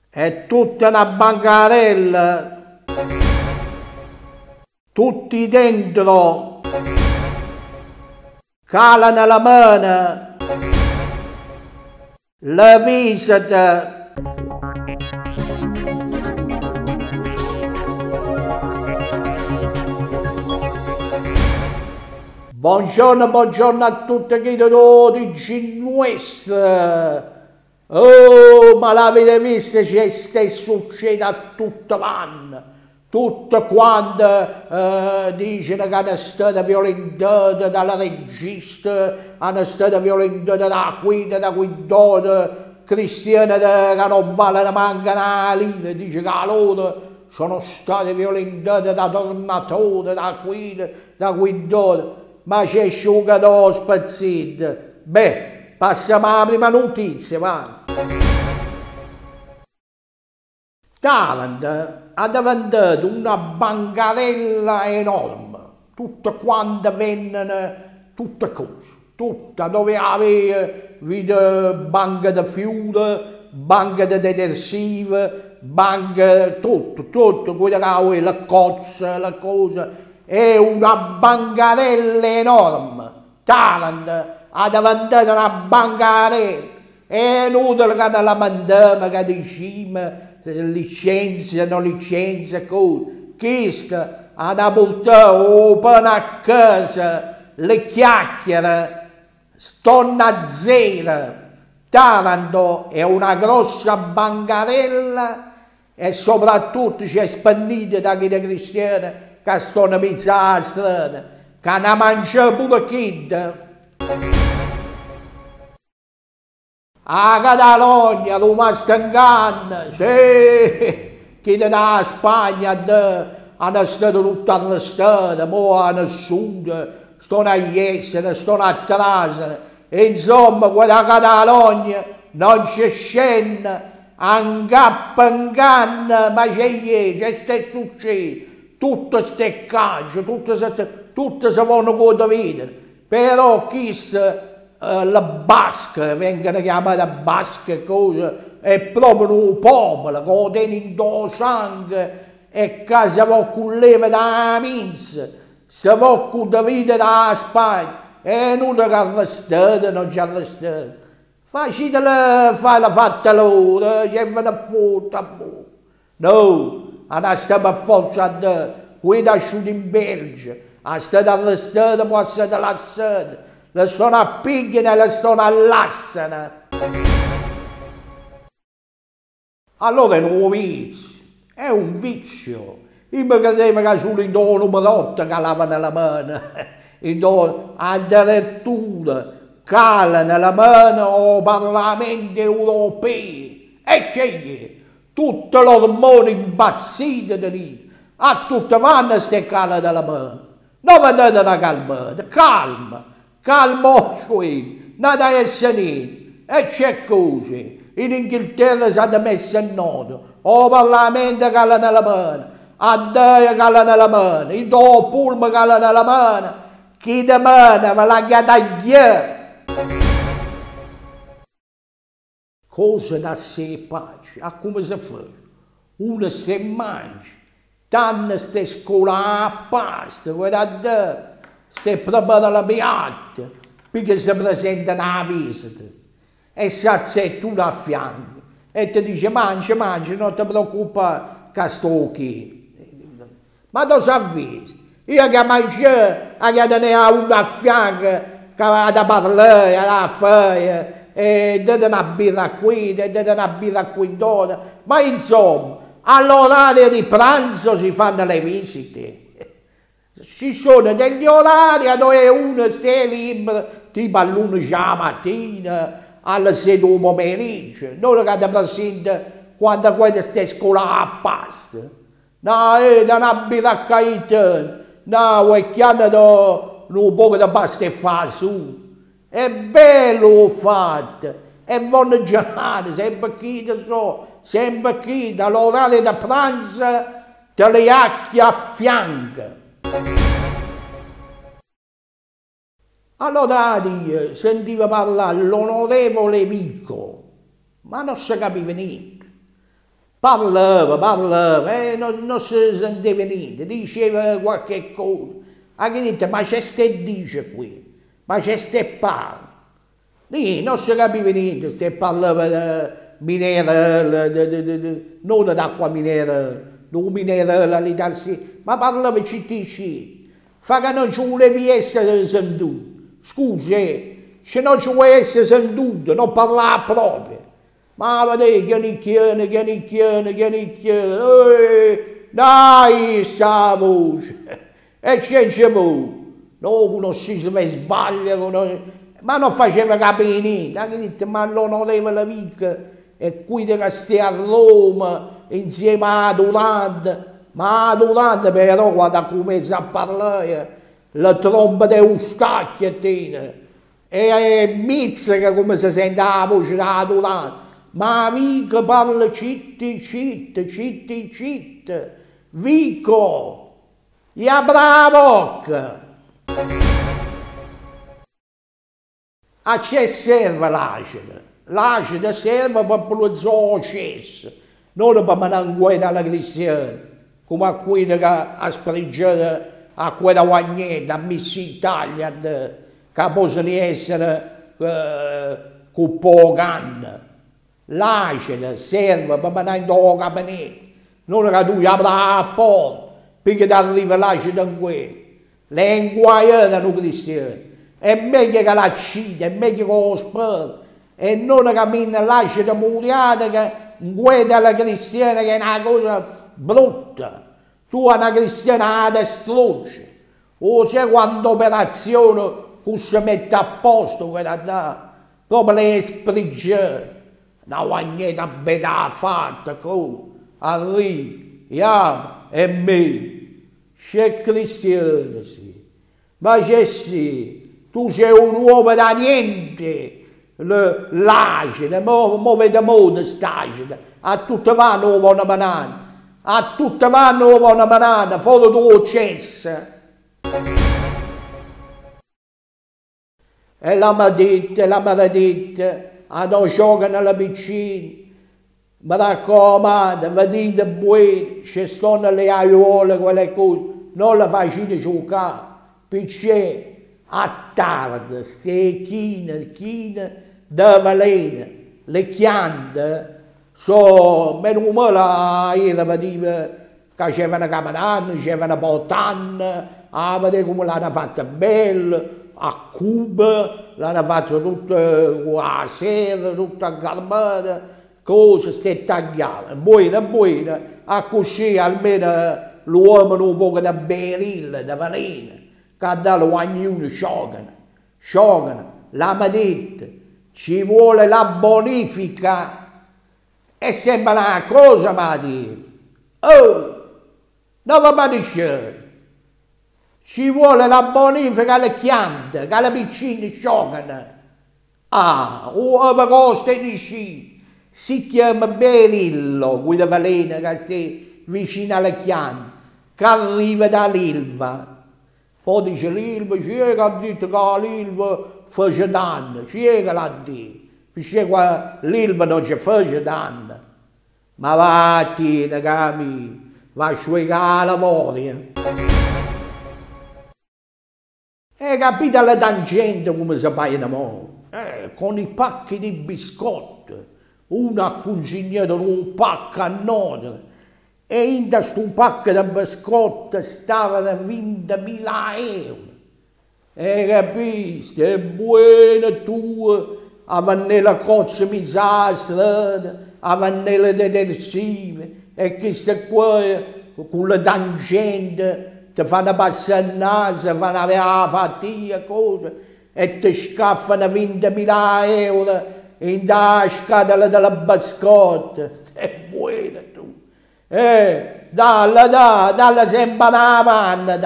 È tutta una bancarella, tutti dentro, calano la mano, la visita. Buongiorno, buongiorno a tutti chi di Ginuestra. Oh, ma l'avete vista, c'è succede a tutto l'anno, tutto quanto dicono che hanno stato violentati dalla regista, hanno stato violentati da guidata, cristiani che non valgono manco una lira, dice che loro sono stati violentati da tornatori, da guidata, ma c'è sciugato spazzito. Beh, passiamo alla prima notizia, va. Taranto ha diventato una bancarella enorme, tutte quante vendono tutte cose, tutte, dove avere banche di fiori, banche di detersivi, banche, tutto, quello che aveva, la cozza, la cosa, è una bancarella enorme. Taranto ha diventato una bancarella. È inutile che la mandiamo, che diciamo licenze, non licenze, cose. Questo hanno portato il pane a casa, le chiacchiere, stanno a zero. Taranto è una grossa bancarella e soprattutto c'è spandita da chi cristiani che stanno in mezzo alla strada, che hanno mangiato pure kid. A Catalogna, lo Mastangan, sì, chi da Spagna hanno stato tutti all'estate, ora hanno sud, stanno a Jesene, stanno a Trasene, e insomma quella Catalogna non c'è scena, angappa in canna, ma c'è succede, tutto steccaggio, tutto si vanno condividere, però chi le basche, vengono chiamate basche, cose, è proprio un popolo che lo tiene in do sangue e che si va con leva da Minz, si va con Davide da Spagna, e non che arrestate, non ci arrestate. Facetela fare la fatta loro, ci vanno fuori a voi. No, non stiamo a forza a te, qui da asciuti in Belgio, a state arrestate, può essere lasciate. Le stanno a picchiare e le stanno a lassare. Allora è un vizio, è un vizio. Io mi credevo che solo i do numero 8 calavano la mano, i do addirittura calano la mano al Parlamento europeo. E c'è tutte le ormoni impazzite di lì, a tutte vanno ste cala della mano. Non vedete una calmata, calma. Calmo, nada essere niente, e c'è cose. In Inghilterra si è messo in noto, il Parlamento cala nella mano, a Dio cala nella mano, i do pulma cala nella mano, chi di mano me la chiede cosa da sé pace, a come si fa? Uno si mangia, tanto sta scola a pasta, guardate. Se prepara la beata, perché si presenta una visita e si azzetta uno a fianco e ti dice mangia, non ti preoccupare che sto qui. Ma tu sei visto? Io che mangio, che ne ho uno a fianco che va a parlare, a fare, e date una birra qui, date una birra qui dove. Ma insomma, all'orario di pranzo si fanno le visite. Ci sono degli orari dove uno sta libero, tipo all'11 la mattina, alle 6 del pomeriggio. Non che ti presenta quando quando stai scolando a pasta. No, non abita a caitano, no, e chiama un po' di pasta e fa su. È bello fatto, è buono giornale, sempre qui sempre qui, dall'orario da pranzo, te le acchi a fianco. Allora sentiva parlare l'onorevole Vico, ma non si capiva niente. Parlava, e non si sentiva niente, diceva qualche cosa. Ha detto, ma c'è ste dice qui, ma c'è ste parla. Lì non si capiva niente, ste parlava di minerale, non d'acqua minerale, non minerale all'Italia, ma parlava CTC. Fa che non ci volevi essere sentito. Scusi, se non ci vuoi essere sentito, non parlare proprio. Ma vedete, chianicchione, dai sta voce, e c'è no, uno si sbaglia, ma non faceva capire niente, ma l'onorevole Vico è qui che stia a Roma, insieme a Durante, ma Durante però quando comincia a parlare, la tromba di Eustachio e mizzica come si sente la voce da Durante. Ma Vico parla citti, Vico, gli apre la bocca. A che serve l'acida? L'acida serve per lo zoocesso, non per mangiare alla cristiana, come a quelli che ha sprigiato a quella guagnetta, a Miss Italia, che possono essere con poco anno. L'acida serve per mangiare la capanetta, non che tu apri la porta, perché ti arriva l'acida in quello. Le inguaiate cristiane. È meglio che l'accida, è meglio che lo spero, e non cammina l'acida muriata che guida la cristiana che è una cosa brutta. Tu una cristiana la distruggi. O c'è quando operazione che si mette a posto quella da, proprio le sprigiate. Una guagnetta bella fatta, arriva, e me, c'è cristiano, sì. Ma c'è sì, tu sei un uomo da niente, l'acida, mo vede moda st'acida, a tutte vanno una banana, a tutte vanno una banana, fuori tu cessa. E la maledetta, a giocano alla piscina, mi raccomando, vedete buone, ci stanno le aiuole, quelle cose, non le facete giocare, perché a tardi, ste chine da veleno, le chiante, meno male, io vedevo che c'erano capananne, c'erano portanne, a vedere come l'hanno fatta bella, a Cuba, l'hanno fatto tutta a sera, tutta garbata, cose ste tagliate, buona, a così almeno l'uomo un po' da berile, da veleno, che da ognuno sciogano, la madetta, ci vuole la bonifica, è sempre una cosa, ma dire, non va bene. Ci vuole la bonifica alle piante, che alle piccine giocano. Ove costa di sci, si chiama Berillo, quella velena che sta vicino alle piante, che arriva dall'Ilva. Poi dice l'Ilva, ci è che ha detto che l'Ilva face danno, ci è che l'ha detto, perché l'Ilva non ci face danno. Ma vattene, cami, va a sciugare la memoria. Capite la tangente come si paiono? Con i pacchi di biscotti, uno ha consegnato un pacco a nota e in questo pacco di biscotti stavano 20.000 euro. Capite? È buona tua, a vanilla cozza misastra, a vanilla detersiva, e queste qua con la tangente ti fanno passare il naso, fanno avere la fatica, cose, e ti scaffano 20.000 euro in tasca della biscotta. È Dalla sempre avanti,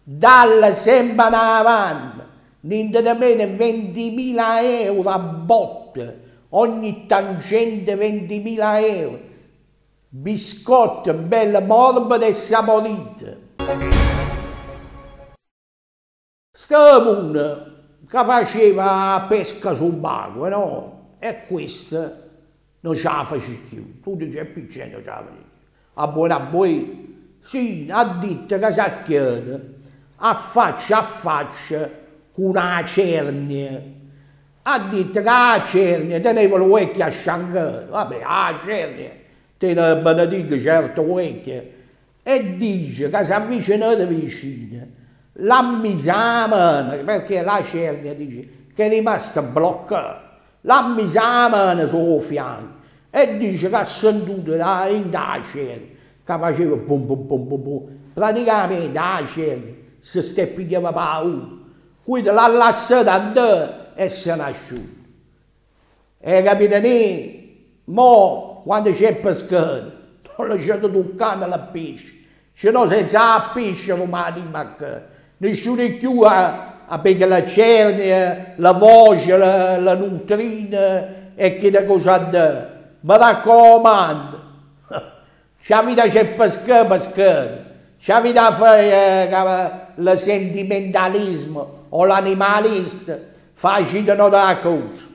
dalla sempre avanti. Niente da meno 20.000 euro a botte, ogni tangente 20.000 euro. Biscotti belle morbide e saporite. Stavano che faceva pesca subacquea, no? E questa non ce la face più. Tu dici, è piccino, non ce la face più. A buona, sì, ha detto che si acchiede a faccia con una cernia. Ha detto che la cernia teneva le orecchie a sciangare. Vabbè, la cernia tiene benedico certe orecchie. E dice che si avvicinate vicino. L'ha messa la mano, perché la cernia dice che è rimasta bloccata. L'ha messa la mano sul fianco e dice che ha sentito in da cernia che faceva pum pum pum pum pum. Praticamente la cernia si steppigliava paura. Quindi l'ha lasciata andare e se ne è asciutta. E capite lì? Mo quando c'è pescato non lasciate toccare la pesce. Se no senza la pesce non mi anima che nessuno più a perché la cernia, la voce, la nutrina e che cosa da. Mi raccomando, la vita c'è pescare. La vita fare il sentimentalismo o l'animalista, facilitano da cosa.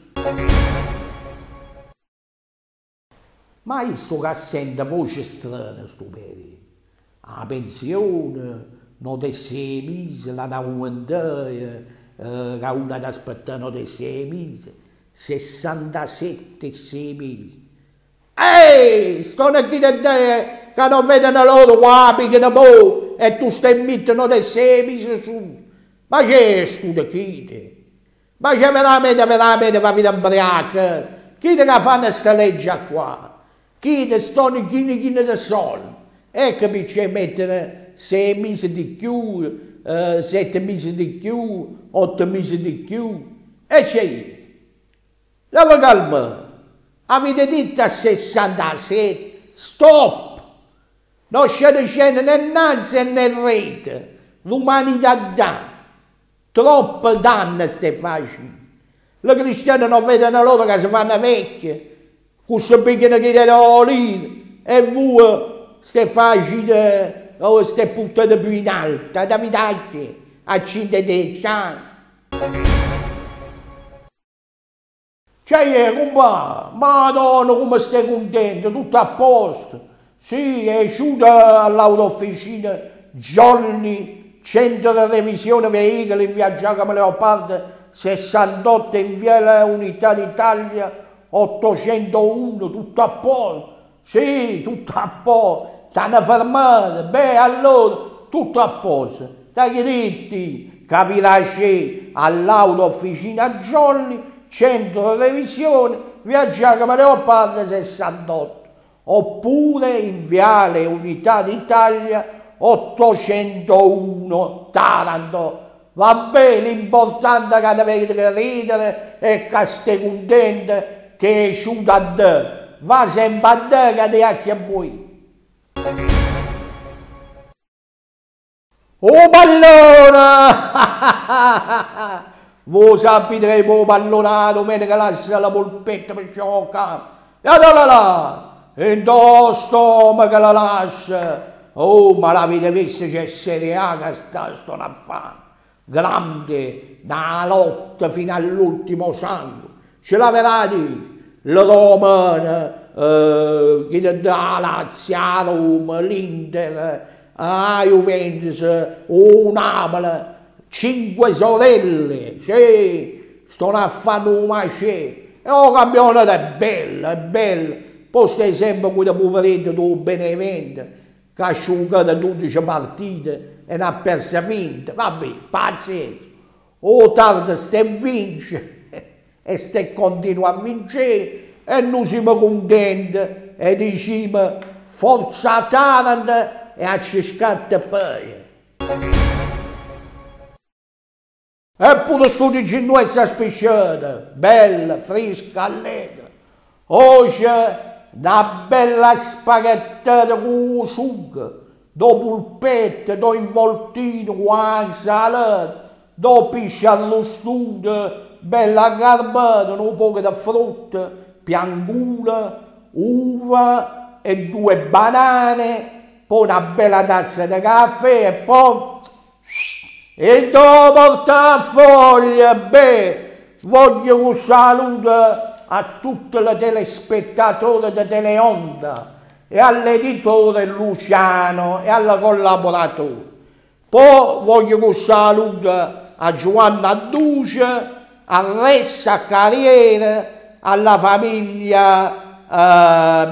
Ma visto che sente voci strane, sto periodo. La pensione, non di 6 mesi, la aumentare, che uno ad aspettare non di 6 mesi, 67 6 mesi. Ehi, sto qui da te che non vedono loro qua, picchiano mo, e tu stai mettendo di 6 mesi su. Ma c'è sto da chi? Ma c'è veramente la vita ubriaca? Chi che fanno questa legge qua? Chi stanno chi da soldi? Ecco perché mettere 6 mesi di più, 7 mesi di più, 8 mesi di più. E c'è. Dove calma? Avete detto a 67, stop! Non c'è né innanzi né rete. L'umanità dà. Troppo danno stai facendo. Le cristiane non vedono loro che si fanno vecchie. Con si picchiano che da lì. E voi stai facendo, stai puntando più in alto. Da vitacchie, a 110 anni. Cioè, compa, madonna come stai contento, tutto a posto. Sì, è uscito all'autofficina giorni, centro di revisione veicoli in via Giacomo Leopardi 68 in via Unità d'Italia 801, tutto a posto. Sì, tutto a posto. Stanno fermate, beh allora, tutto a posto. Dai diritti, capirai all'autofficina giorni, centro di revisione, via Giacomo Leopardi 68, oppure in viale Unità d'Italia 801, Taranto. Va bene, l'importante è che dovete ridere e che stai contente che è uscito a te. Va sempre a te che ti acchi a voi. Oh pallone! Voi sapete che il pallone la domenica lascia la polpetta per giocare. E là! E do stomaco la lascia. Oh, ma l'avete visto c'è Serie A che sto a fare. Grande, da lotta fino all'ultimo sangue. Ce l'avete detto? La Roma, la Lazio, la Roma, l'Inter, la Juventus, o Napoli, 5 sorelle, sì, stanno a fare un macè. E il campionato è bello. Poi stai sempre con i poveretti del Benevento, che ha giocato 12 partite e ne ha persa 20. Vabbè, pazienza. O tardi stai vince e stai continua a vincere e noi siamo contenti e diciamo forza Taranto e a ci scatta poi. Eppure sto dicendo questa spicciata, bella, fresca, allegra. Oggi una bella spaghettata con sugo, do polpette, do involtino, con salata, do pesce allo studio, bella garbata, un po' di frutta, piangula, uva e 2 banane, poi una bella tazza di caffè e poi... E dopo portafoglia, voglio un saluto a tutti i telespettatori di Teleonda e all'editore Luciano e al collaboratore. Poi voglio un saluto a Giovanna Duce, a Ressa Carriere, alla famiglia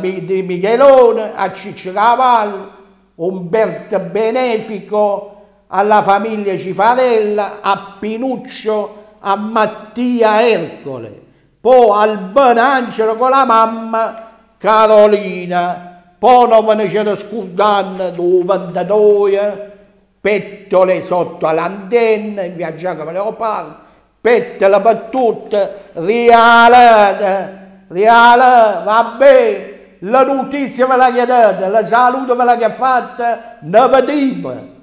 di Michelone, a Ciccio Cavallo, Umberto Benefico, alla famiglia Cifarella, a Pinuccio, a Mattia Ercole, poi al Benangelo con la mamma Carolina, poi non ve ne c'era scordando due ventatoi, pettole sotto all'antenna, in via Giacomo Leopardo, pettole per tutte, rialate, vabbè, la notizia ve la chiedete, la salute ve la che fatta, ne vediamo.